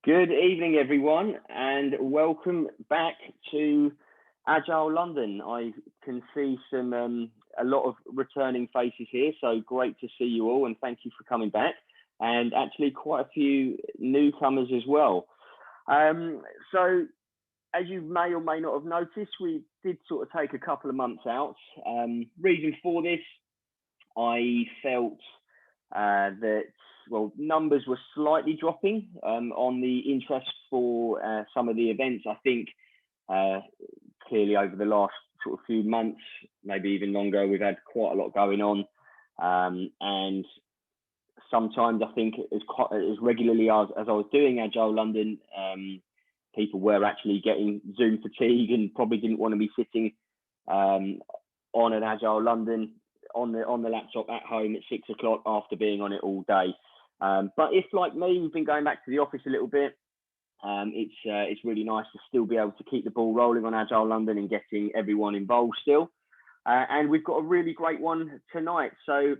Good evening, everyone, and welcome back to Agile London. I can see a lot of returning faces here, so great to see you all, and thank you for coming back. And actually, quite a few newcomers as well. So, as you may or may not have noticed, we did sort of take a couple of months out. Reason for this, I felt that numbers were slightly dropping on the interest for some of the events. I think clearly over the last sort of few months, maybe even longer, we've had quite a lot going on, and sometimes I think as regularly as I was doing Agile London, people were actually getting Zoom fatigue and probably didn't want to be sitting on an Agile London on the laptop at home at 6 o'clock after being on it all day. But if, like me, we've been going back to the office a little bit, it's really nice to still be able to keep the ball rolling on Agile London and getting everyone involved still. And we've got a really great one tonight. So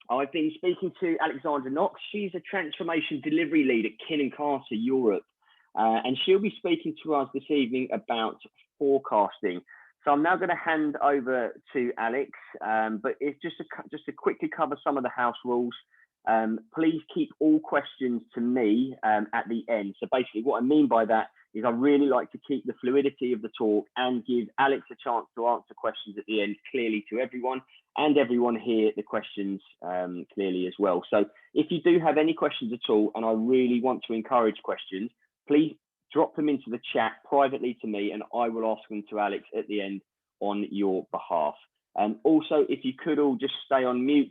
I've been speaking to Alexandra Knox. She's a transformation delivery lead at Carta Europe. And she'll be speaking to us this evening about forecasting. So I'm now going to hand over to Alex, but if just to quickly cover some of the house rules, please keep all questions to me at the end. So basically what I mean by that is I really like to keep the fluidity of the talk and give Alex a chance to answer questions at the end clearly to everyone, and everyone hear the questions clearly as well. So if you do have any questions at all, and I really want to encourage questions, please drop them into the chat privately to me, and I will ask them to Alex at the end on your behalf. Also, if you could all just stay on mute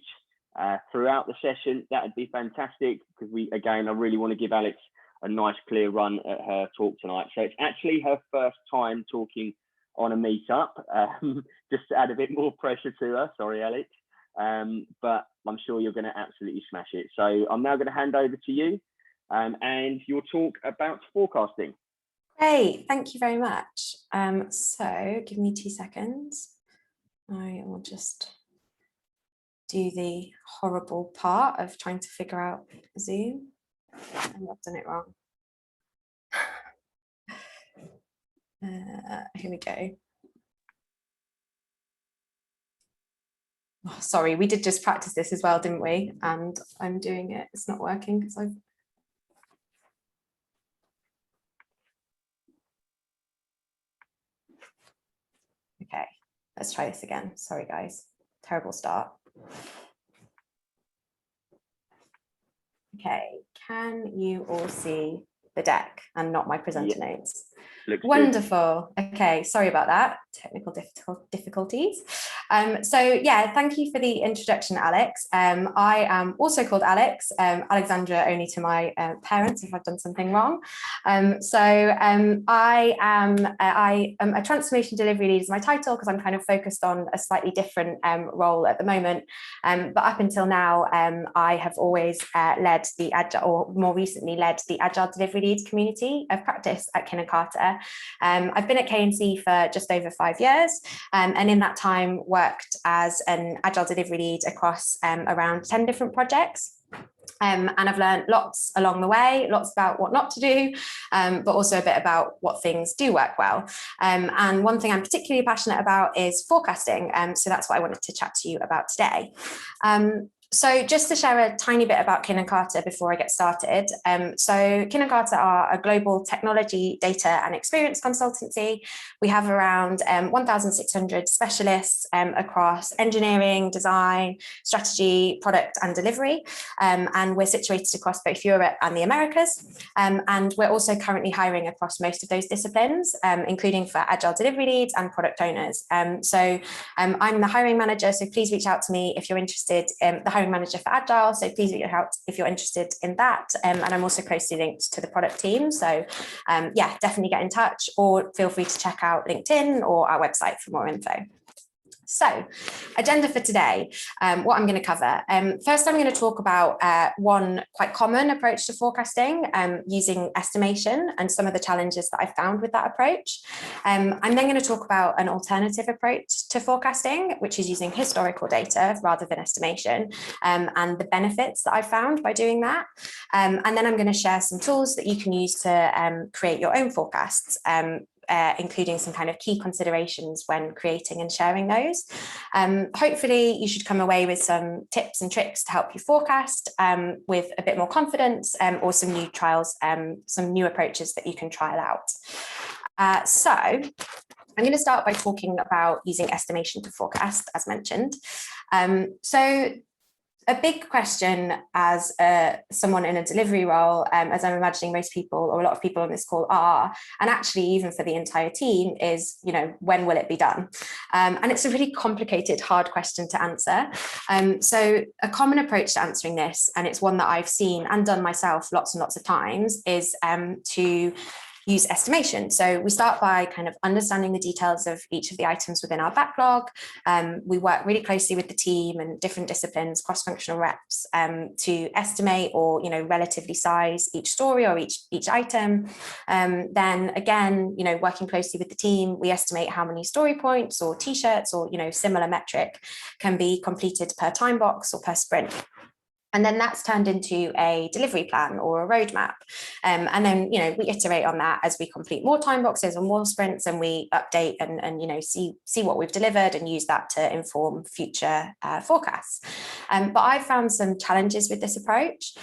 throughout the session, that would be fantastic, because I really want to give Alex a nice clear run at her talk tonight. So it's actually her first time talking on a meetup, just to add a bit more pressure to her. Sorry, Alex. But I'm sure you're going to absolutely smash it. So I'm now going to hand over to you. And your talk about forecasting. Great, thank you very much. So give me 2 seconds. I will just do the horrible part of trying to figure out Zoom. I've done it wrong. Here we go. Oh, sorry, we did just practice this as well, didn't we? And I'm doing it, it's not working because I've Okay, let's try this again. Sorry, guys. Terrible start. Okay, can you all see the deck and not my presenter notes? Looks wonderful. Good. Okay, sorry about that. Technical difficulties. So yeah, thank you for the introduction, Alex. I am also called Alex, Alexandra only to my parents if I've done something wrong. I am a transformation delivery lead is my title, because I'm kind of focused on a slightly different role at the moment. But up until now, I have always led the Agile, or more recently led the Agile Delivery Lead community of practice at Carta. I've been at KNC for just over 5 years, and in that time worked as an Agile Delivery Lead across around 10 different projects. And I've learned lots along the way, lots about what not to do, but also a bit about what things do work well. And one thing I'm particularly passionate about is forecasting. So that's what I wanted to chat to you about today. So just to share a tiny bit about Carta before I get started. So Carta are a global technology, data and experience consultancy. We have around 1,600 specialists across engineering, design, strategy, product and delivery. And we're situated across both Europe and the Americas. And we're also currently hiring across most of those disciplines, including for Agile delivery leads and product owners. I'm the hiring manager, so please reach out to me if you're interested. The hiring manager for Agile, so please reach out if you're interested in that. And I'm also closely linked to the product team, so yeah, definitely get in touch, or feel free to check out LinkedIn or our website for more info. So, agenda for today, what I'm going to cover. First, I'm going to talk about one quite common approach to forecasting using estimation and some of the challenges that I found with that approach. I'm then going to talk about an alternative approach to forecasting, which is using historical data rather than estimation, and the benefits that I found by doing that. And then I'm going to share some tools that you can use to create your own forecasts. Including some kind of key considerations when creating and sharing those. Hopefully you should come away with some tips and tricks to help you forecast with a bit more confidence, or some new trials, some new approaches that you can trial out. So I'm going to start by talking about using estimation to forecast, as mentioned. So a big question as someone in a delivery role, as I'm imagining most people or a lot of people on this call are, and actually even for the entire team, is, when will it be done? And it's a really complicated, hard question to answer. So a common approach to answering this, and it's one that I've seen and done myself lots and lots of times, is to use estimation. So we start by kind of understanding the details of each of the items within our backlog. We work really closely with the team and different disciplines, cross-functional reps, to estimate or, relatively size each story or each item. Then again, working closely with the team, we estimate how many story points or t-shirts or, similar metric can be completed per time box or per sprint. And then that's turned into a delivery plan or a roadmap. And then, we iterate on that as we complete more time boxes and more sprints, and we update and see what we've delivered and use that to inform future forecasts. But I've found some challenges with this approach.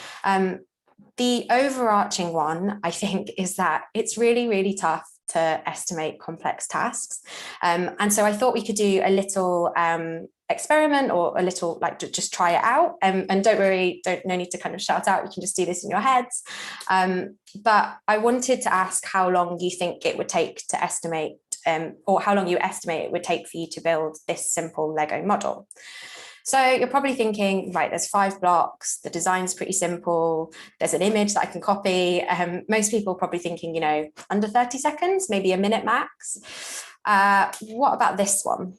The overarching one, I think, is that it's really, really tough to estimate complex tasks. And so I thought we could do a little experiment, or a little, just try it out. And don't worry, no need to kind of shout out, you can just do this in your heads. But I wanted to ask how long you think it would take to estimate, or how long you estimate it would take for you to build this simple Lego model. So you're probably thinking, right, there's 5 blocks, the design's pretty simple, there's an image that I can copy. Most people are probably thinking, under 30 seconds, maybe a minute max. What about this one?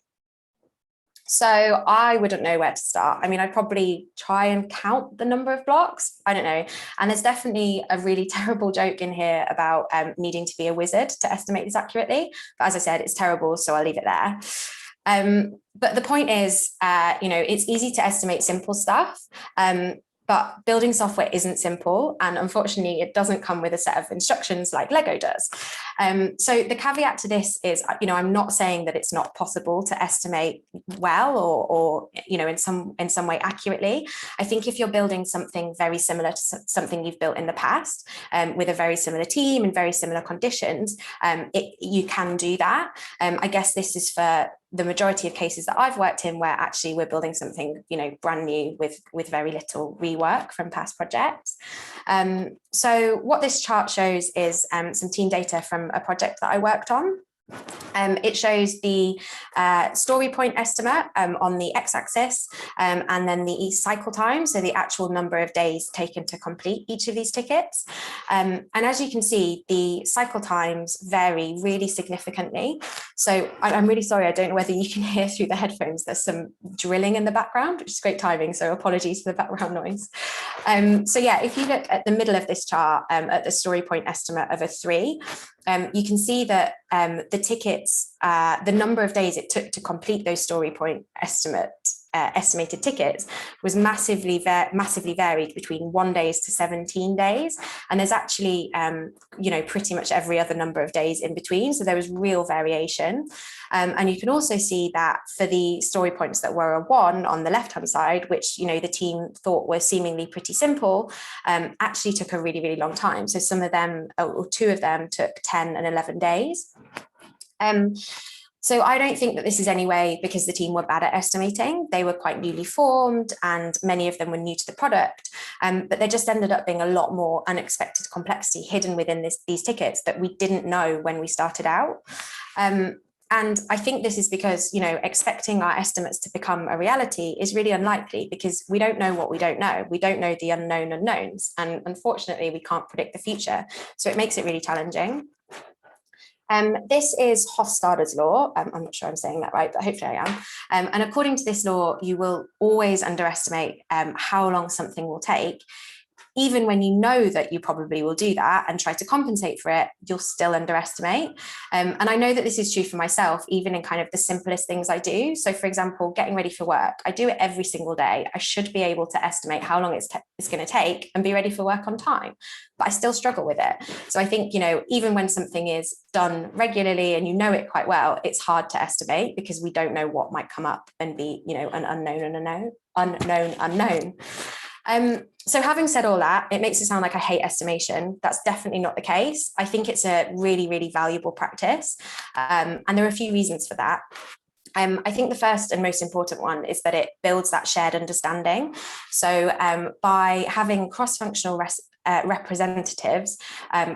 So I wouldn't know where to start. I mean, I'd probably try and count the number of blocks. I don't know. And there's definitely a really terrible joke in here about needing to be a wizard to estimate this accurately. But as I said, it's terrible, so I'll leave it there. But the point is, it's easy to estimate simple stuff, but building software isn't simple. And unfortunately, it doesn't come with a set of instructions like Lego does. So the caveat to this is, I'm not saying that it's not possible to estimate well or in some way accurately. I think if you're building something very similar to something you've built in the past, with a very similar team and very similar conditions, you can do that. I guess this is for the majority of cases that I've worked in, where actually we're building something, brand new with very little rework from past projects. So what this chart shows is some team data from a project that I worked on. It shows the story point estimate on the x-axis, and then the cycle time, so the actual number of days taken to complete each of these tickets. And as you can see, the cycle times vary really significantly. So I'm really sorry, I don't know whether you can hear through the headphones, there's some drilling in the background, which is great timing, so apologies for the background noise. So yeah, if you look at the middle of this chart, at the story point estimate of a 3, you can see that the tickets, the number of days it took to complete those story point estimated tickets was massively varied between 1 day to 17 days. And there's actually, pretty much every other number of days in between. So there was real variation. And you can also see that for the story points that were a 1 on the left-hand side, which, the team thought were seemingly pretty simple, actually took a really, really long time. So some of them, or 2 of them, took 10 and 11 days. So I don't think that this is any way because the team were bad at estimating. They were quite newly formed and many of them were new to the product, but there just ended up being a lot more unexpected complexity hidden within these tickets that we didn't know when we started out. And I think this is because, expecting our estimates to become a reality is really unlikely because we don't know what we don't know. We don't know the unknown unknowns. And unfortunately, we can't predict the future. So it makes it really challenging. This is Hofstadter's law. I'm not sure I'm saying that right, but hopefully I am. And according to this law, you will always underestimate how long something will take. Even when you know that you probably will do that and try to compensate for it, you'll still underestimate. And I know that this is true for myself, even in kind of the simplest things I do. So for example, getting ready for work, I do it every single day. I should be able to estimate how long it's going to take and be ready for work on time, but I still struggle with it. So I think, even when something is done regularly and you know it quite well, it's hard to estimate because we don't know what might come up and be, an unknown. So having said all that, it makes it sound like I hate estimation. That's definitely not the case. I think it's a really, really valuable practice. And there are a few reasons for that. I think the first and most important one is that it builds that shared understanding. So by having cross-functional representatives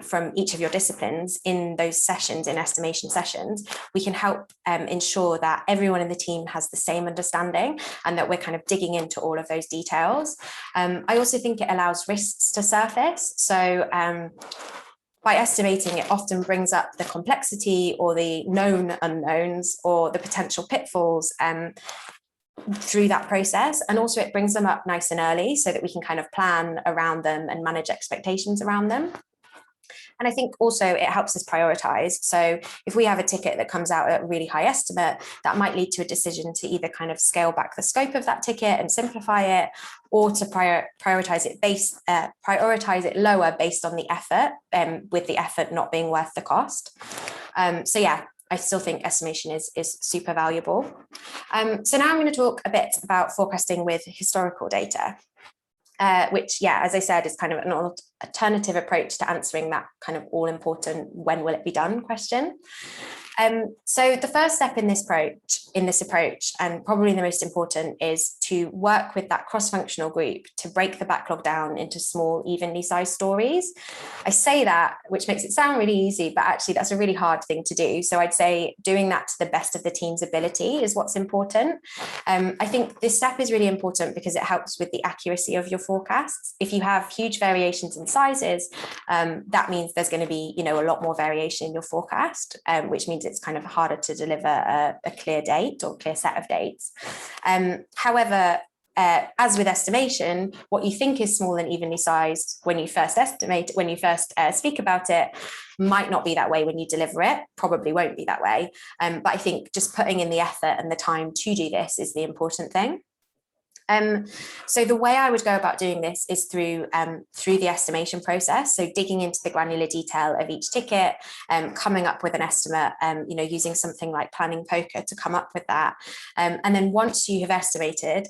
from each of your disciplines in those sessions, in estimation sessions, we can help ensure that everyone in the team has the same understanding and that we're kind of digging into all of those details. I also think it allows risks to surface. So by estimating, it often brings up the complexity or the known unknowns or the potential pitfalls through that process. And also it brings them up nice and early so that we can kind of plan around them and manage expectations around them. And I think also it helps us prioritize. So if we have a ticket that comes out at a really high estimate, that might lead to a decision to either kind of scale back the scope of that ticket and simplify it, or to prioritize it lower based on the effort, with the effort not being worth the cost. So yeah, I still think estimation is super valuable. So now I'm going to talk a bit about forecasting with historical data. Which, as I said, is kind of an alternative approach to answering that kind of all-important "when will it be done" question. So the first step in this approach, and probably the most important, is to work with that cross-functional group to break the backlog down into small, evenly sized stories. I say that, which makes it sound really easy, but actually that's a really hard thing to do. So I'd say doing that to the best of the team's ability is what's important. I think this step is really important because it helps with the accuracy of your forecasts. If you have huge variations in sizes, that means there's going to be, a lot more variation in your forecast, which means it's kind of harder to deliver a clear date or clear set of dates. However, as with estimation, what you think is small and evenly sized when you first speak about it might not be that way when you deliver it, probably won't be that way. But I think just putting in the effort and the time to do this is the important thing. So the way I would go about doing this is through the estimation process. So digging into the granular detail of each ticket, coming up with an estimate, using something like planning poker to come up with that. And then once you have estimated,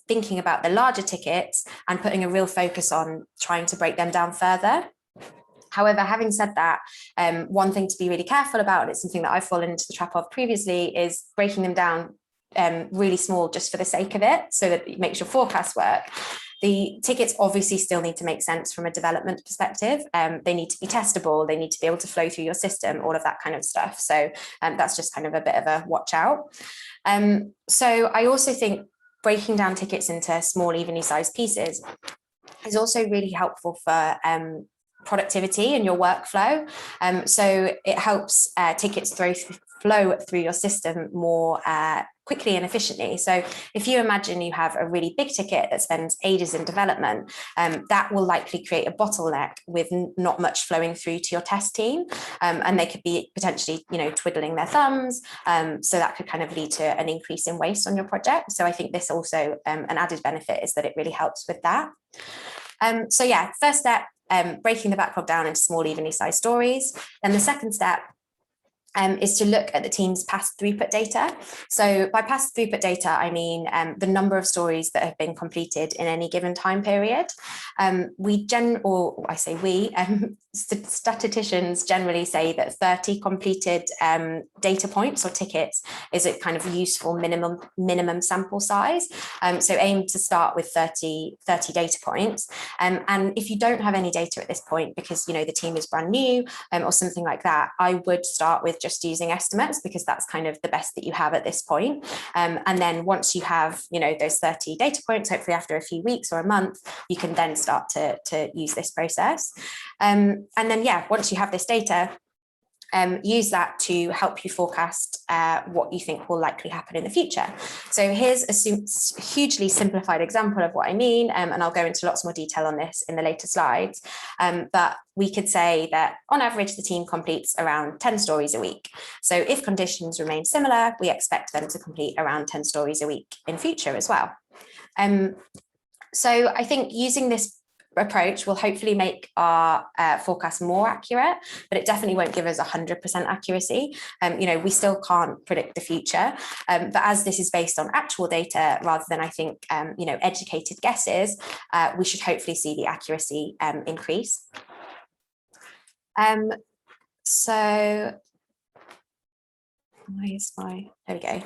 thinking about the larger tickets and putting a real focus on trying to break them down further. However, having said that, one thing to be really careful about, and it's something that I've fallen into the trap of previously, is breaking them down really small just for the sake of it, so that it makes your forecast work. The tickets obviously still need to make sense from a development perspective. They need to be testable. They need to be able to flow through your system, all of that kind of stuff. So that's just kind of a bit of a watch out. So I also think breaking down tickets into small, evenly sized pieces is also really helpful for productivity and your workflow. So it helps tickets flow through your system more quickly and efficiently. So if you imagine you have a really big ticket that spends ages in development, that will likely create a bottleneck with not much flowing through to your test team. And they could be potentially, twiddling their thumbs. So that could kind of lead to an increase in waste on your project. So I think this also, an added benefit is that it really helps with that. So yeah, first step, breaking the backlog down into small, evenly sized stories. Then the second step is to look at the team's past throughput data. So by past throughput data, I mean the number of stories that have been completed in any given time period. Statisticians generally say that 30 completed data points or tickets is a kind of useful minimum sample size. So aim to start with 30 data points. And if you don't have any data at this point, because the team is brand new or something like that, I would start with just using estimates, because that's kind of the best that you have at this point. And then once you have those 30 data points, hopefully after a few weeks or a month, you can then start to use this process. And then once you have this data, use that to help you forecast what you think will likely happen in the future. So here's a hugely simplified example of what I mean, and I'll go into lots more detail on this in the later slides. But we could say that on average, the team completes around 10 stories a week. So if conditions remain similar, we expect them to complete around 10 stories a week in future as well. So I think using this approach will hopefully make our forecast more accurate, but it definitely won't give us 100% accuracy. We still can't predict the future, but as this is based on actual data rather than, I think, educated guesses, we should hopefully see the accuracy increase. So there we go.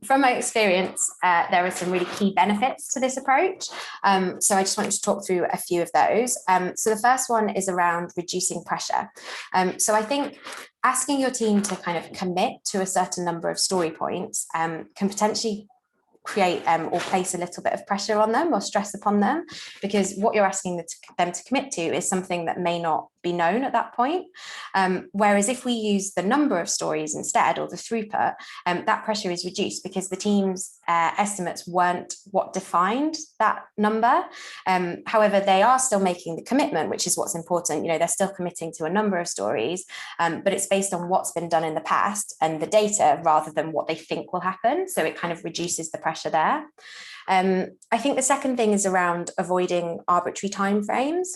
From my experience, there are some really key benefits to this approach. So I just wanted to talk through a few of those. So the first one is around reducing pressure. So I think asking your team to kind of commit to a certain number of story points can potentially create or place a little bit of pressure on them or stress upon them, because what you're asking them to commit to is something that may not be known at that point. Whereas if we use the number of stories instead, or the throughput, that pressure is reduced because the team's estimates weren't what defined that number. However, they are still making the commitment, which is what's important. They're still committing to a number of stories, but it's based on what's been done in the past and the data rather than what they think will happen. So it kind of reduces the pressure there. I think the second thing is around avoiding arbitrary timeframes.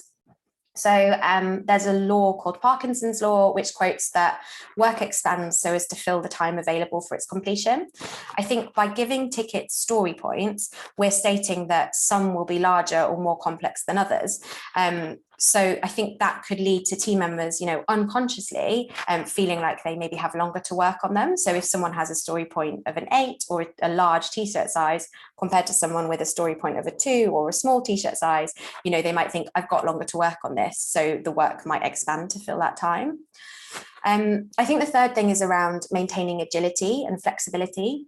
So there's a law called Parkinson's law, which quotes that work expands so as to fill the time available for its completion. I think by giving tickets story points, we're stating that some will be larger or more complex than others. So I think that could lead to team members, unconsciously feeling like they maybe have longer to work on them. So if someone has a story point of an 8 or a large t-shirt size compared to someone with a story point of a 2 or a small t-shirt size, they might think I've got longer to work on this. So the work might expand to fill that time. I think the third thing is around maintaining agility and flexibility.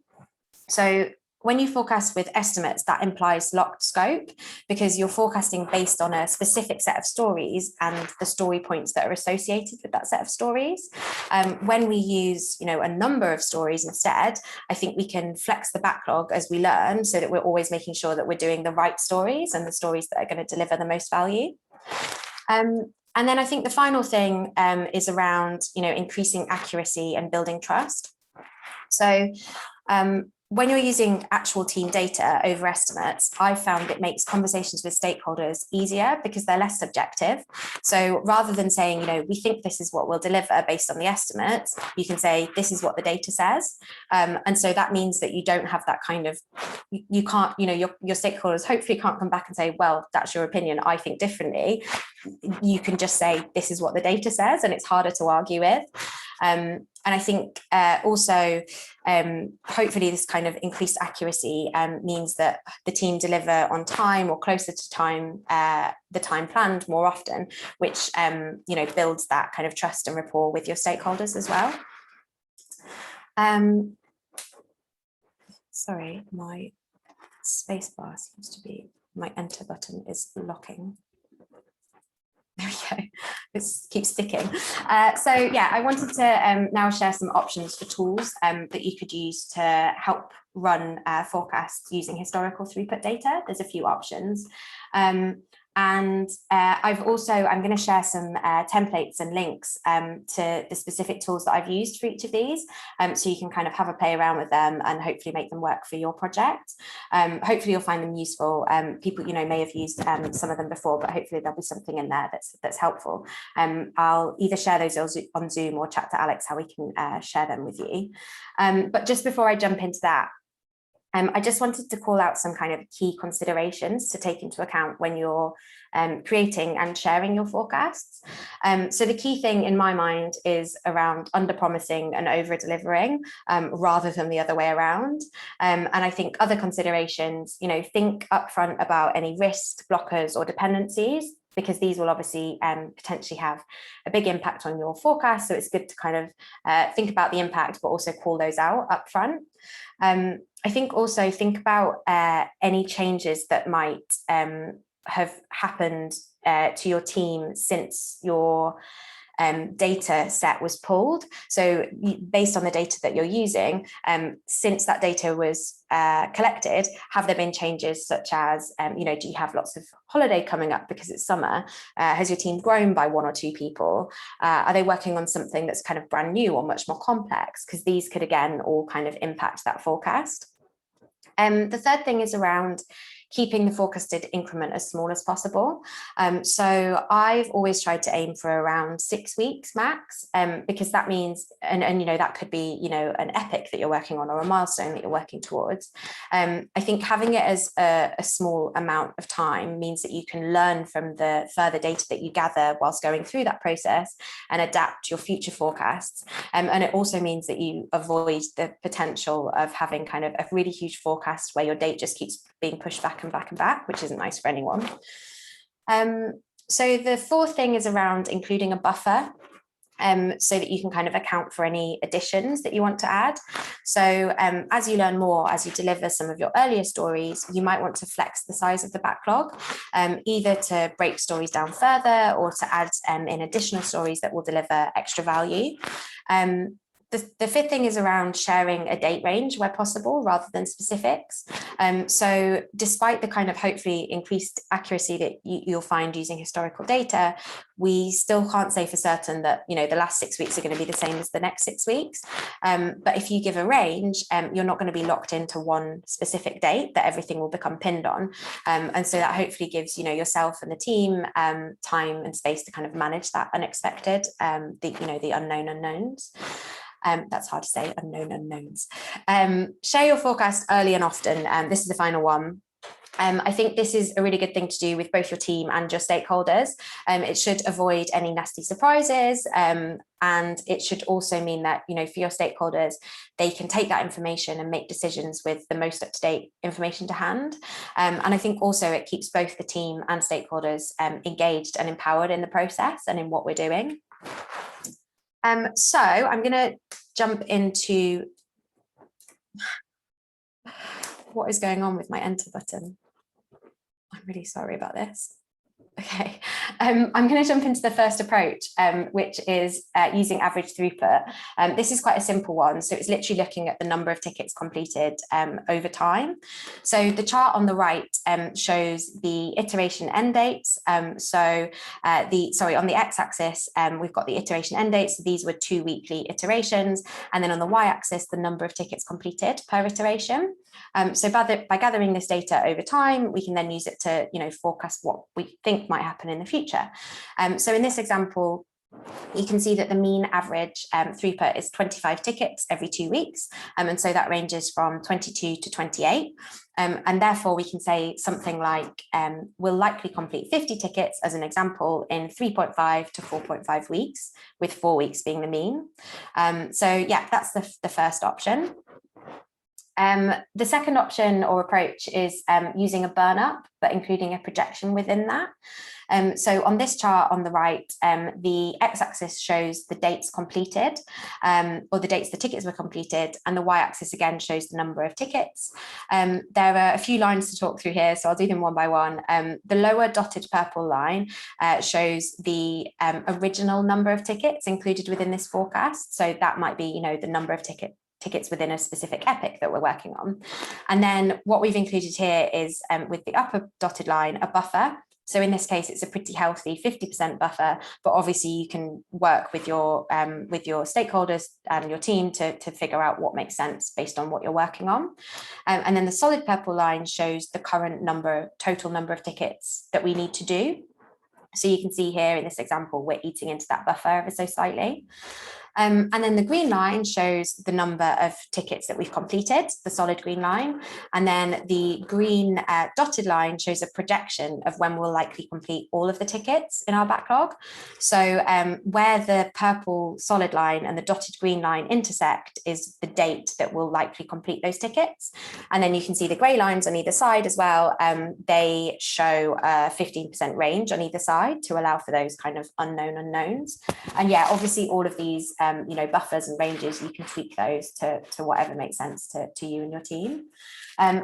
So when you forecast with estimates, that implies locked scope because you're forecasting based on a specific set of stories and the story points that are associated with that set of stories. When we use, a number of stories instead, I think we can flex the backlog as we learn so that we're always making sure that we're doing the right stories and the stories that are going to deliver the most value. And then I think the final thing is around, increasing accuracy and building trust. So when you're using actual team data over estimates, I've found it makes conversations with stakeholders easier because they're less subjective. So rather than saying, we think this is what we'll deliver based on the estimates, you can say, this is what the data says. And so that means that you don't have that kind of, you can't, your stakeholders hopefully can't come back and say, well, that's your opinion, I think differently. You can just say, this is what the data says, and it's harder to argue with. And I think also, hopefully this kind of increased accuracy means that the team deliver on time or closer to time, the time planned more often, which, builds that kind of trust and rapport with your stakeholders as well. Sorry, my spacebar seems to be, my enter button is locking. There we go. It keeps sticking. So yeah, I wanted to now share some options for tools that you could use to help run forecasts using historical throughput data. There's a few options. And I'm going to share some templates and links to the specific tools that I've used for each of these. So you can kind of have a play around with them and hopefully make them work for your project. Hopefully you'll find them useful. People, may have used some of them before, but hopefully there'll be something in there that's helpful. I'll either share those on Zoom or chat to Alex how we can share them with you. But just before I jump into that, I just wanted to call out some kind of key considerations to take into account when you're creating and sharing your forecasts. So the key thing in my mind is around under-promising and over-delivering rather than the other way around. And I think other considerations, think upfront about any risks, blockers or dependencies, because these will obviously potentially have a big impact on your forecast. So it's good to kind of think about the impact, but also call those out upfront. I think also think about any changes that might have happened to your team since your data set was pulled. So based on the data that you're using, since that data was collected, have there been changes such as, do you have lots of holiday coming up because it's summer? Has your team grown by 1 or 2 people? Are they working on something that's kind of brand new or much more complex? Because these could, again, all kind of impact that forecast. The third thing is around keeping the forecasted increment as small as possible. So I've always tried to aim for around 6 weeks max, because that means, and that could be, an epic that you're working on or a milestone that you're working towards. I think having it as a small amount of time means that you can learn from the further data that you gather whilst going through that process and adapt your future forecasts. And it also means that you avoid the potential of having kind of a really huge forecast where your date just keeps being pushed back and back and back, which isn't nice for anyone. So the fourth thing is around including a buffer, so that you can kind of account for any additions that you want to add. So as you learn more, as you deliver some of your earlier stories, you might want to flex the size of the backlog, either to break stories down further or to add in additional stories that will deliver extra value. The fifth thing is around sharing a date range where possible rather than specifics. So despite the kind of hopefully increased accuracy that you'll find using historical data, we still can't say for certain that the last 6 weeks are going to be the same as the next 6 weeks. But if you give a range, you're not going to be locked into one specific date that everything will become pinned on. And so that hopefully gives yourself and the team time and space to kind of manage that unexpected, the unknown unknowns. That's hard to say, unknown unknowns. Share your forecast early and often. This is the final one. I think this is a really good thing to do with both your team and your stakeholders. It should avoid any nasty surprises, and it should also mean that, for your stakeholders, they can take that information and make decisions with the most up-to-date information to hand. And I think also it keeps both the team and stakeholders engaged and empowered in the process and in what we're doing. So I'm going to jump into what is going on with my enter button. I'm really sorry about this. Okay, I'm going to jump into the first approach, which is using average throughput. This is quite a simple one. So it's literally looking at the number of tickets completed over time. So the chart on the right shows the iteration end dates. On the x-axis, we've got the iteration end dates. So these were 2 weekly iterations. And then on the y-axis, the number of tickets completed per iteration. So by gathering this data over time, we can then use it to, forecast what we think might happen in the future. So in this example, you can see that the mean average throughput is 25 tickets every 2 weeks. And so that ranges from 22 to 28. And therefore, we can say something like, we'll likely complete 50 tickets, as an example, in 3.5 to 4.5 weeks, with 4 weeks being the mean. So yeah, that's the first option. The second option or approach is using a burn up, but including a projection within that. So on this chart on the right, the x-axis shows the dates completed, or the dates the tickets were completed, and the y-axis again shows the number of tickets. There are a few lines to talk through here, so I'll do them one by one. The lower dotted purple line shows the original number of tickets included within this forecast. So that might be, the number of tickets within a specific epic that we're working on. And then what we've included here is, with the upper dotted line, a buffer. So in this case, it's a pretty healthy 50% buffer, but obviously you can work with your stakeholders and your team to figure out what makes sense based on what you're working on. And then the solid purple line shows the current total number of tickets that we need to do. So you can see here in this example, we're eating into that buffer ever so slightly. And then the green line shows the number of tickets that we've completed, the solid green line. And then the green dotted line shows a projection of when we'll likely complete all of the tickets in our backlog. So where the purple solid line and the dotted green line intersect is the date that we'll likely complete those tickets. And then you can see the grey lines on either side as well. They show a 15% range on either side to allow for those kind of unknown unknowns. And yeah, obviously all of these buffers and ranges, you can tweak those to whatever makes sense to you and your team.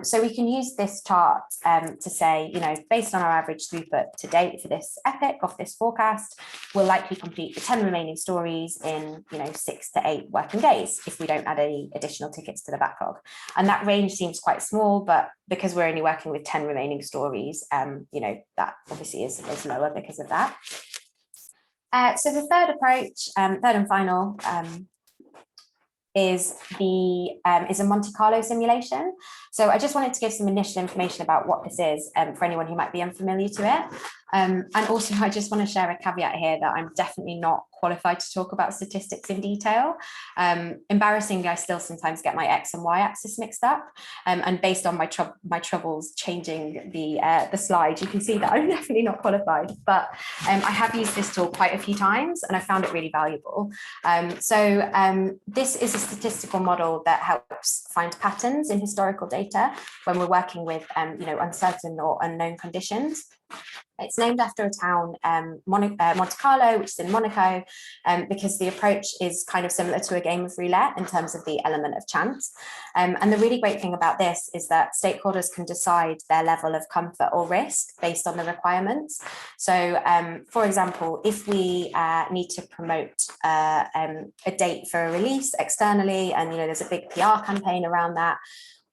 So we can use this chart to say, based on our average throughput to date for this epic of this forecast, we'll likely complete the 10 remaining stories in 6 to 8 working days if we don't add any additional tickets to the backlog. And that range seems quite small, but because we're only working with 10 remaining stories, that obviously is lower because of that. So the third approach, third and final, is a Monte Carlo simulation. So I just wanted to give some initial information about what this is for anyone who might be unfamiliar to it. And also I just want to share a caveat here that I'm definitely not qualified to talk about statistics in detail. Embarrassingly, I still sometimes get my X and Y axis mixed up. And based on my troubles changing the slide, you can see that I'm definitely not qualified, but I have used this tool quite a few times and I found it really valuable. This is a statistical model that helps find patterns in historical data when we're working with uncertain or unknown conditions. It's named after a town, Monte Carlo, which is in Monaco, because the approach is kind of similar to a game of roulette in terms of the element of chance. And the really great thing about this is that stakeholders can decide their level of comfort or risk based on the requirements. So, for example, if we need to promote a date for a release externally, and there's a big PR campaign around that,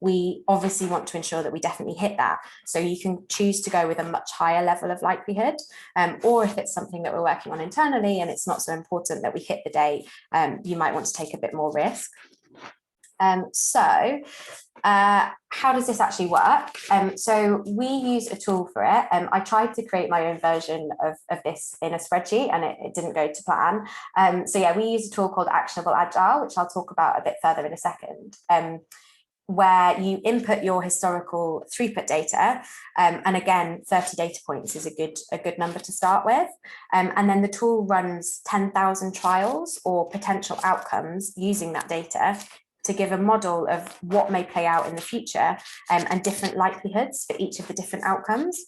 we obviously want to ensure that we definitely hit that. So you can choose to go with a much higher level of likelihood, or if it's something that we're working on internally and it's not so important that we hit the date, you might want to take a bit more risk. So how does this actually work? So we use a tool for it. I tried to create my own version of this in a spreadsheet and it didn't go to plan. So yeah, we use a tool called Actionable Agile, which I'll talk about a bit further in a second. Where you input your historical throughput data, and again, 30 data points is a good number to start with, and then the tool runs 10,000 trials or potential outcomes using that data to give a model of what may play out in the future, and different likelihoods for each of the different outcomes.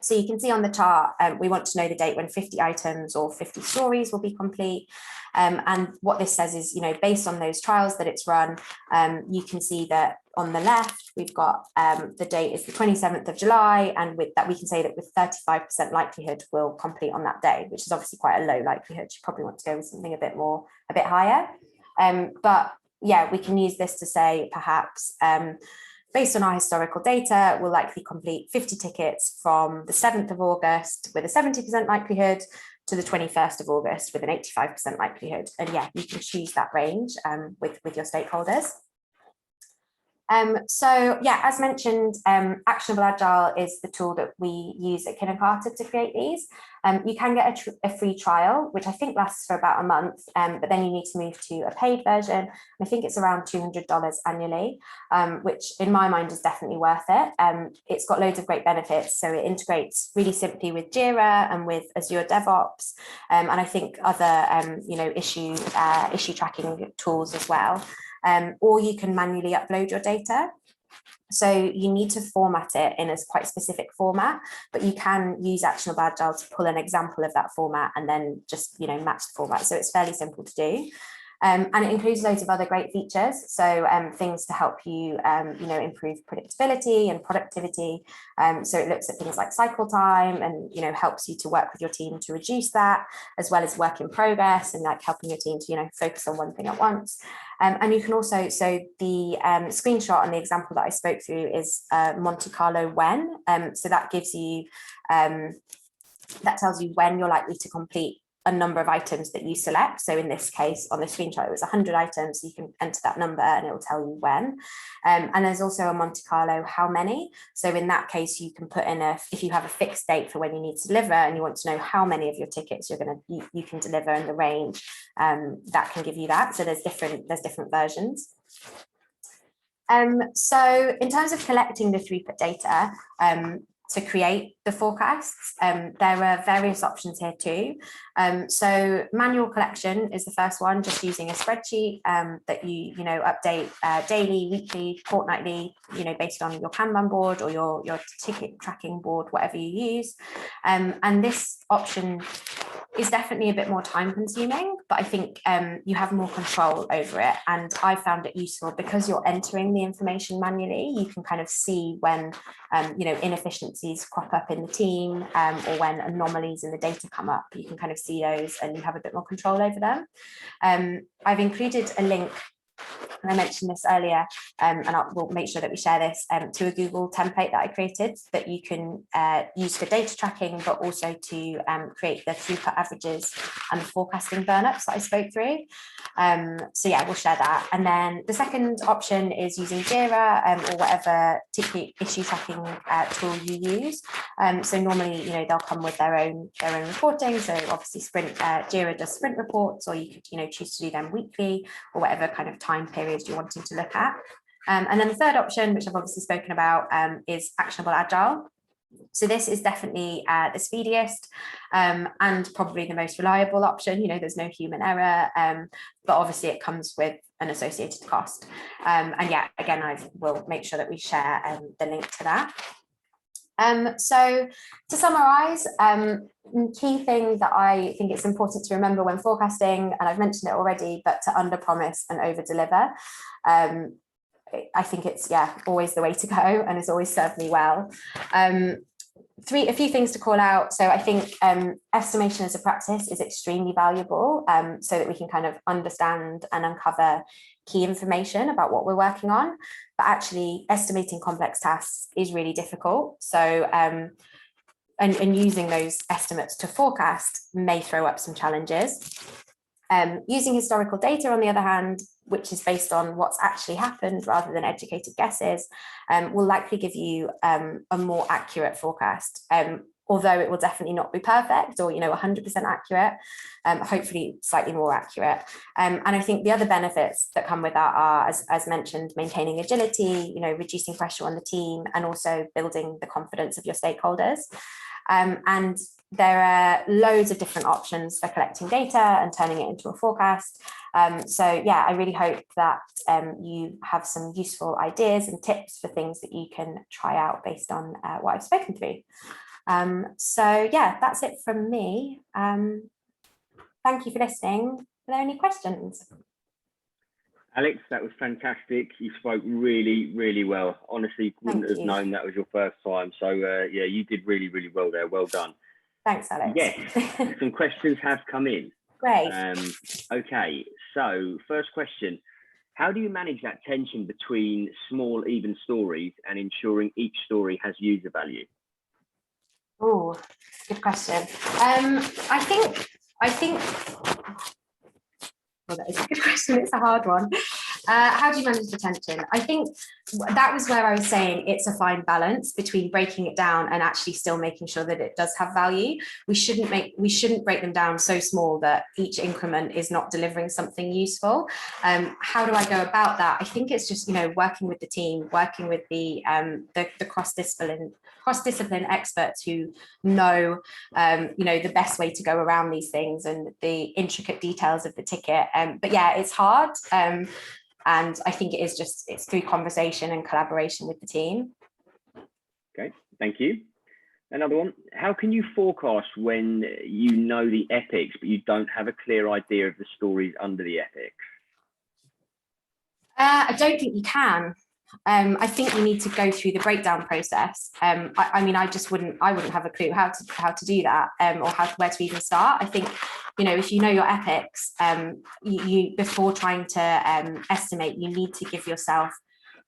So you can see on the chart, we want to know the date when 50 items or 50 stories will be complete. And what this says is, based on those trials that it's run, you can see that on the left, we've got the date is the 27th of July. And with that, we can say that with 35% likelihood will complete on that day, which is obviously quite a low likelihood. You probably want to go with something a bit higher. But yeah, we can use this to say perhaps, based on our historical data, we'll likely complete 50 tickets from the 7th of August with a 70% likelihood to the 21st of August with an 85% likelihood. And yeah, you can choose that range with your stakeholders. So yeah, as mentioned, Actionable Agile is the tool that we use at Carta to create these. You can get a free trial, which I think lasts for about a month, but then you need to move to a paid version. I think it's around $200 annually, which in my mind is definitely worth it. It's got loads of great benefits. So it integrates really simply with Jira and with Azure DevOps, and I think other issue tracking tools as well. Or you can manually upload your data. So you need to format it in a quite specific format, but you can use Actionable Agile to pull an example of that format and then just match the format. So it's fairly simple to do. And it includes loads of other great features. So things to help you, improve predictability and productivity. So it looks at things like cycle time and, helps you to work with your team to reduce that, as well as work in progress and like helping your team to, focus on one thing at once. And you can also, so the screenshot and the example that I spoke through is Monte Carlo when. So that gives you, that tells you when you're likely to complete a number of items that you select. So in this case, on the screenshot, it was 100 items. You can enter that number and it will tell you when. And there's also a Monte Carlo how many. So in that case, you can put in if you have a fixed date for when you need to deliver and you want to know how many of your tickets you can deliver in the range, that can give you that. So there's different versions. So in terms of collecting the throughput data, to create the forecasts, there are various options here too. So manual collection is the first one, just using a spreadsheet that you update daily, weekly, fortnightly, based on your Kanban board or your ticket tracking board, whatever you use. And this option is definitely a bit more time consuming, but I think you have more control over it. And I found it useful because you're entering the information manually. You can kind of see when inefficiencies crop up in the team, or when anomalies in the data come up. You can kind of see those and you have a bit more control over them. I've included a link, and I mentioned this earlier, and we'll make sure that we share this, to a Google template that I created that you can use for data tracking, but also to create the throughput averages and the forecasting burn-ups that I spoke through. So yeah, we'll share that. And then the second option is using Jira, or whatever ticket issue tracking tool you use. So normally, they'll come with their own reporting. So obviously Jira does sprint reports, or you could choose to do them weekly, or whatever kind of time periods you're wanting to look at. And then the third option, which I've obviously spoken about, is Actionable Agile. So this is definitely the speediest and probably the most reliable option. There's no human error, but obviously it comes with an associated cost. And yeah, again, I will make sure that we share the link to that. So to summarize, key thing that I think it's important to remember when forecasting, and I've mentioned it already, but to under promise and over deliver. I think it's always the way to go, and it's always served me well. A few things to call out. So I think estimation as a practice is extremely valuable, so that we can kind of understand and uncover key information about what we're working on. But actually estimating complex tasks is really difficult. So and using those estimates to forecast may throw up some challenges. Using historical data, on the other hand, which is based on what's actually happened rather than educated guesses, will likely give you a more accurate forecast. Although it will definitely not be perfect or 100% accurate, hopefully slightly more accurate. And I think the other benefits that come with that are, as mentioned, maintaining agility, reducing pressure on the team, and also building the confidence of your stakeholders. And there are loads of different options for collecting data and turning it into a forecast. So yeah, I really hope that you have some useful ideas and tips for things that you can try out based on what I've spoken through. So yeah, that's it from me. Thank you for listening. Are there any questions? Alex, that was fantastic. You spoke really, really well. Honestly, wouldn't have known that was your first time. So yeah, you did really, really well there. Well done. Thanks, Alex. Yes, some questions have come in. Great. Okay, so first question. How do you manage that tension between small, even stories and ensuring each story has user value? Oh, good question. I think well, that is a good question. It's a hard one. How do you manage the tension? I think that was where I was saying it's a fine balance between breaking it down and actually still making sure that it does have value. We shouldn't break them down so small that each increment is not delivering something useful. How do I go about that? I think it's just working with the team, working with the cross-discipline experts who know the best way to go around these things and the intricate details of the ticket. But yeah, it's hard. And I think it's through conversation and collaboration with the team. Okay, thank you. Another one. How can you forecast when you know the epics, but you don't have a clear idea of the stories under the epics? I don't think you can. I think you need to go through the breakdown process. I mean, I wouldn't have a clue how to do that, or where to even start. I think, if you know your epics, you before trying to estimate, you need to give yourself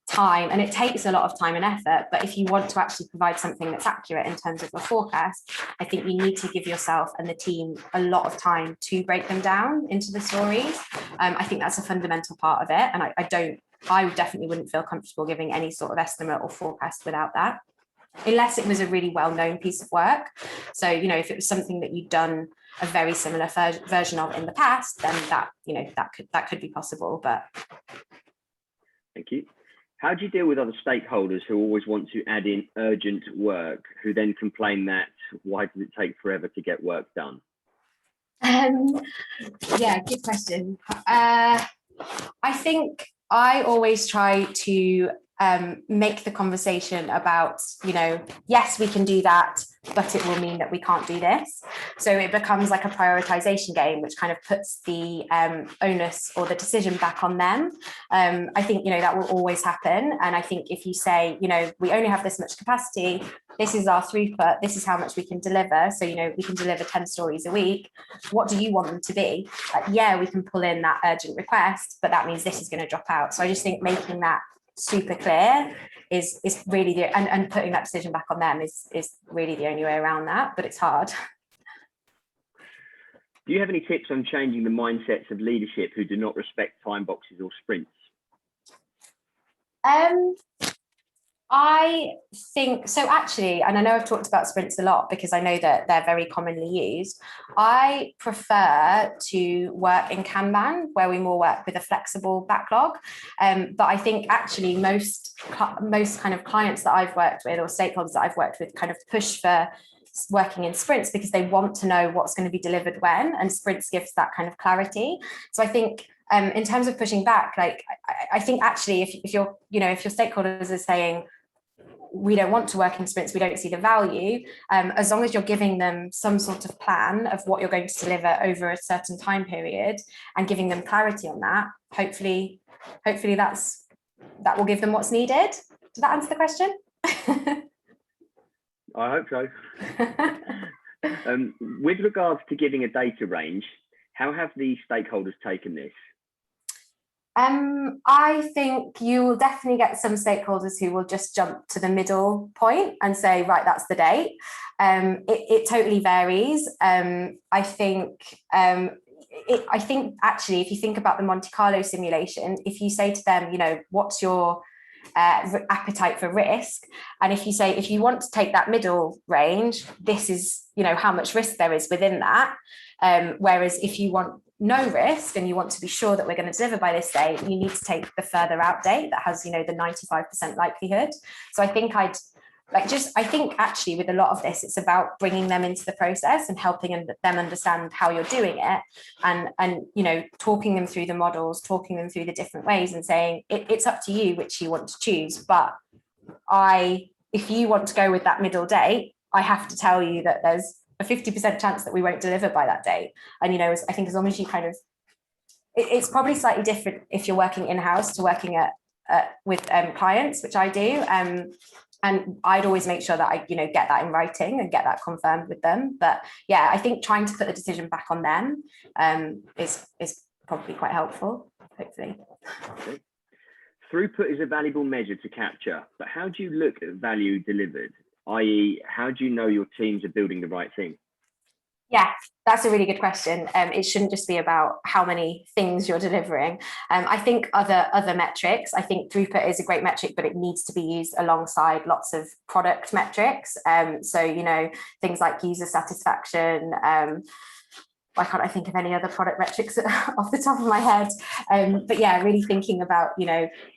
time, and it takes a lot of time and effort. But if you want to actually provide something that's accurate in terms of a forecast, I think you need to give yourself and the team a lot of time to break them down into the stories. I think that's a fundamental part of it, and I definitely wouldn't feel comfortable giving any sort of estimate or forecast without that, unless it was a really well-known piece of work. So, if it was something that you'd done a very similar version of in the past, then that could be possible. But thank you. How do you deal with other stakeholders who always want to add in urgent work, who then complain that why does it take forever to get work done? Yeah, good question. I think I always try to make the conversation about, yes, we can do that, but it will mean that we can't do this. So it becomes like a prioritization game, which kind of puts the onus or the decision back on them. I think, that will always happen. And I think if you say, we only have this much capacity, this is our throughput, this is how much we can deliver. So, we can deliver 10 stories a week. What do you want them to be? Yeah, we can pull in that urgent request, but that means this is going to drop out. So I just think making that super clear is really and putting that decision back on them is really the only way around that, but it's hard. Do you have any tips on changing the mindsets of leadership who do not respect time boxes or sprints? I think so, actually, and I know I've talked about sprints a lot because I know that they're very commonly used. I prefer to work in Kanban, where we more work with a flexible backlog. But I think actually most kind of clients that I've worked with or stakeholders that I've worked with kind of push for working in sprints because they want to know what's going to be delivered when, and sprints gives that kind of clarity. So I think in terms of pushing back, like I think actually if your stakeholders are saying, we don't want to work in sprints, we don't see the value, as long as you're giving them some sort of plan of what you're going to deliver over a certain time period and giving them clarity on that, hopefully that will give them what's needed. Does that answer the question? I hope so. With regards to giving a data range, how have the stakeholders taken this? I think you will definitely get some stakeholders who will just jump to the middle point and say, right, that's the date. It totally varies. I think actually, if you think about the Monte Carlo simulation, if you say to them, what's your appetite for risk, and if you say, if you want to take that middle range, this is how much risk there is within that, whereas if you want no risk and you want to be sure that we're going to deliver by this date, you need to take the further out date that has the 95% likelihood. So I think I think actually with a lot of this, it's about bringing them into the process and helping them understand how you're doing it, and talking them through the models, talking them through the different ways, and saying it's up to you which you want to choose. But if you want to go with that middle date, I have to tell you that there's a 50% chance that we won't deliver by that date. And I think as long as you kind of, it's probably slightly different if you're working in-house to working with clients, which I do. And I'd always make sure that I, get that in writing and get that confirmed with them. But yeah, I think trying to put the decision back on them is probably quite helpful, hopefully. Okay. Throughput is a valuable measure to capture, but how do you look at value delivered? i.e., how do you know your teams are building the right thing? Yeah, that's a really good question. It shouldn't just be about how many things you're delivering. I think other metrics, I think throughput is a great metric, but it needs to be used alongside lots of product metrics. So, things like user satisfaction. Why can't I think of any other product metrics off the top of my head? But yeah, really thinking about,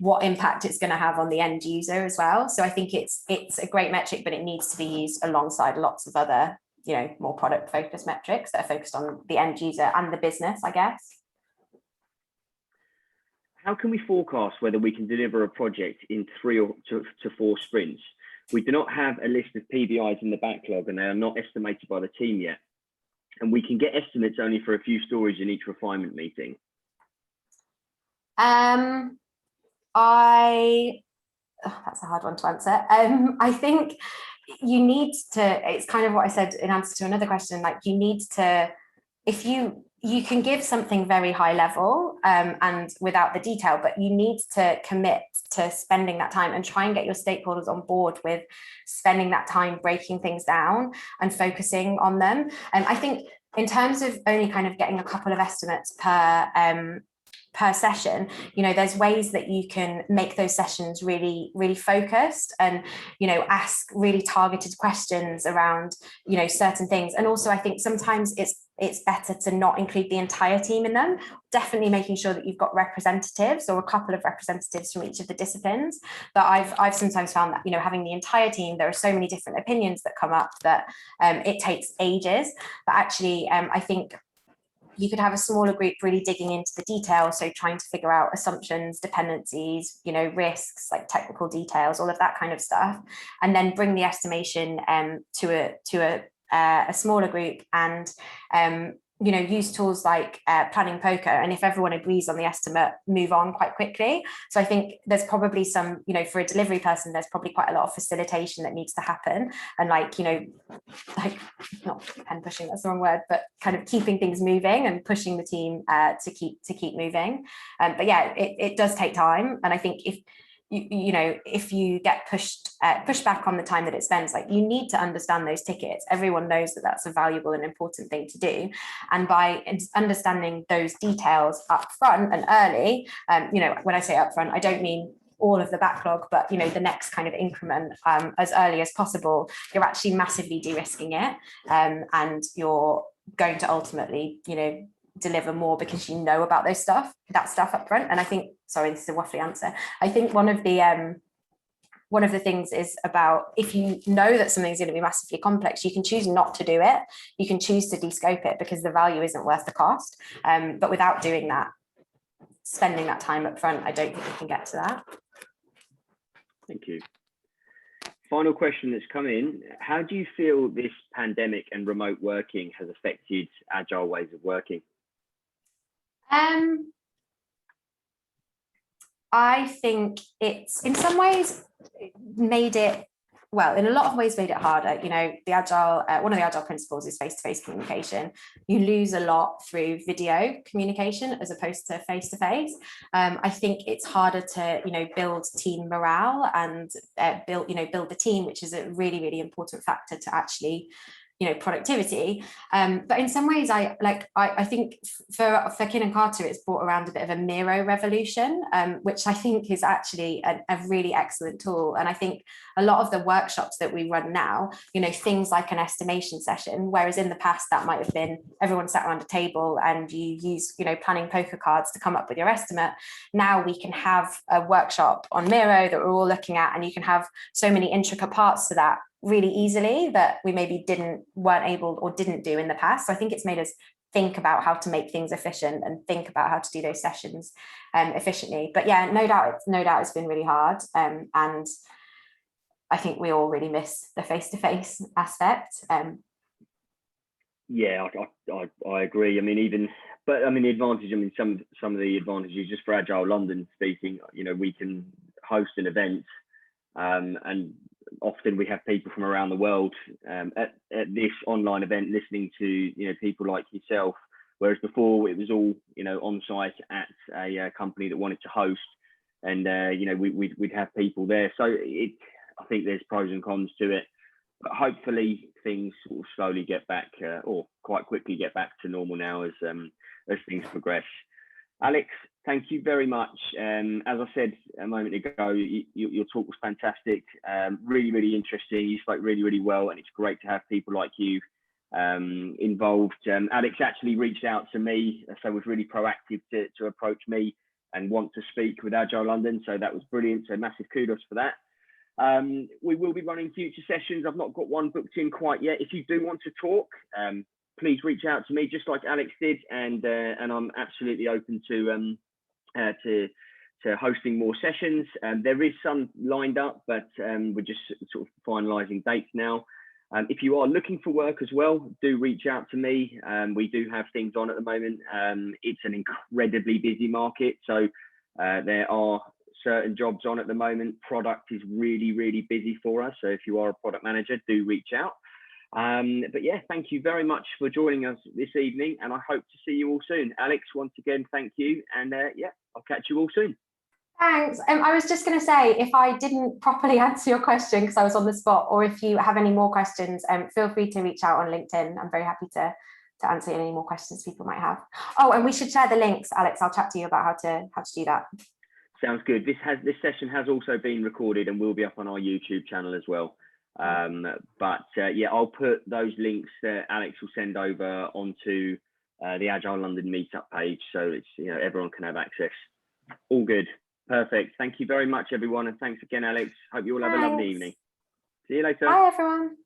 what impact it's going to have on the end user as well. So I think it's a great metric, but it needs to be used alongside lots of other, more product focused metrics that are focused on the end user and the business, I guess. How can we forecast whether we can deliver a project in 3 to 4 sprints? We do not have a list of PBIs in the backlog, and they are not estimated by the team yet. And we can get estimates only for a few stories in each refinement meeting. That's a hard one to answer. I think you need to, it's kind of what I said in answer to another question, like you need to, if you can give something very high level and without the detail, but you need to commit to spending that time and try and get your stakeholders on board with spending that time breaking things down and focusing on them. And I think in terms of only kind of getting a couple of estimates per session, there's ways that you can make those sessions really, really focused and, ask really targeted questions around, certain things. And also I think sometimes it's better to not include the entire team in them, definitely making sure that you've got representatives or a couple of representatives from each of the disciplines. But I've sometimes found that, having the entire team, there are so many different opinions that come up that it takes ages. But actually, I think you could have a smaller group really digging into the detail, so trying to figure out assumptions, dependencies, risks, like technical details, all of that kind of stuff, and then bring the estimation to a smaller group, and use tools like planning poker, and if everyone agrees on the estimate, move on quite quickly. So I think there's probably some, for a delivery person, there's probably quite a lot of facilitation that needs to happen, and like not pen pushing, that's the wrong word, but kind of keeping things moving and pushing the team to keep moving. But yeah, it does take time, and I think if you get pushed back on the time that it spends, like, you need to understand those tickets. Everyone knows that that's a valuable and important thing to do, and by understanding those details up front and early, when I say up front, I don't mean all of the backlog, but the next kind of increment, as early as possible, you're actually massively de-risking it, and you're going to ultimately deliver more because you know about that stuff up front. And I think, sorry, this is a waffly answer, I think one of the things is about, if you know that something's going to be massively complex, you can choose not to do it, you can choose to de-scope it because the value isn't worth the cost, but without doing that, spending that time up front, I don't think we can get to that. Thank you. Final question that's come in: how do you feel this pandemic and remote working has affected agile ways of working? I think it's in some ways made it, well, in a lot of ways made it harder. The agile, one of the agile principles is face-to-face communication. You lose a lot through video communication as opposed to face-to-face. I think it's harder to build team morale and build the team, which is a really, really important factor to actually productivity. But in some ways, I think for Kin and Carta, it's brought around a bit of a Miro revolution, which I think is actually a really excellent tool. And I think a lot of the workshops that we run now, things like an estimation session, whereas in the past that might have been everyone sat around a table and you use planning poker cards to come up with your estimate. Now we can have a workshop on Miro that we're all looking at, and you can have so many intricate parts to that really easily that we maybe weren't able or didn't do in the past. So I think it's made us think about how to make things efficient and think about how to do those sessions efficiently. But yeah, no doubt it's been really hard, and I think we all really miss the face-to-face aspect. Yeah, I agree. I mean, the advantage, some of the advantages, just for Agile London speaking, we can host an event, and often we have people from around the world at this online event listening to people like yourself, whereas before it was all on site at a company that wanted to host, and we'd have people there. So I think there's pros and cons to it, but hopefully things sort of slowly get back, or quite quickly get back to normal now as things progress. Alex, thank you very much. As I said a moment ago, your talk was fantastic, really, really interesting. You spoke really, really well, and it's great to have people like you involved. Alex actually reached out to me, so was really proactive to approach me and want to speak with Agile London, so that was brilliant. So massive kudos for that. We will be running future sessions. I've not got one booked in quite yet. If you do want to talk, please reach out to me, just like Alex did, and I'm absolutely open to hosting more sessions. There is some lined up, but we're just sort of finalising dates now. If you are looking for work as well, do reach out to me. We do have things on at the moment. It's an incredibly busy market, so there are certain jobs on at the moment. Product is really, really busy for us, so if you are a product manager, do reach out. But yeah, thank you very much for joining us this evening, and I hope to see you all soon. Alex, once again, thank you, and yeah, I'll catch you all soon. Thanks. I was just going to say, if I didn't properly answer your question because I was on the spot, or if you have any more questions, feel free to reach out on LinkedIn. I'm very happy to answer any more questions people might have. Oh, and we should share the links, Alex. I'll chat to you about how to do that. Sounds good. This session has also been recorded and will be up on our YouTube channel as well. Yeah, I'll put those links that Alex will send over onto the Agile London meetup page, so it's everyone can have access. All good. Perfect. Thank you very much, everyone, and thanks again, Alex. Hope you all have a lovely evening. See you later. Bye, everyone.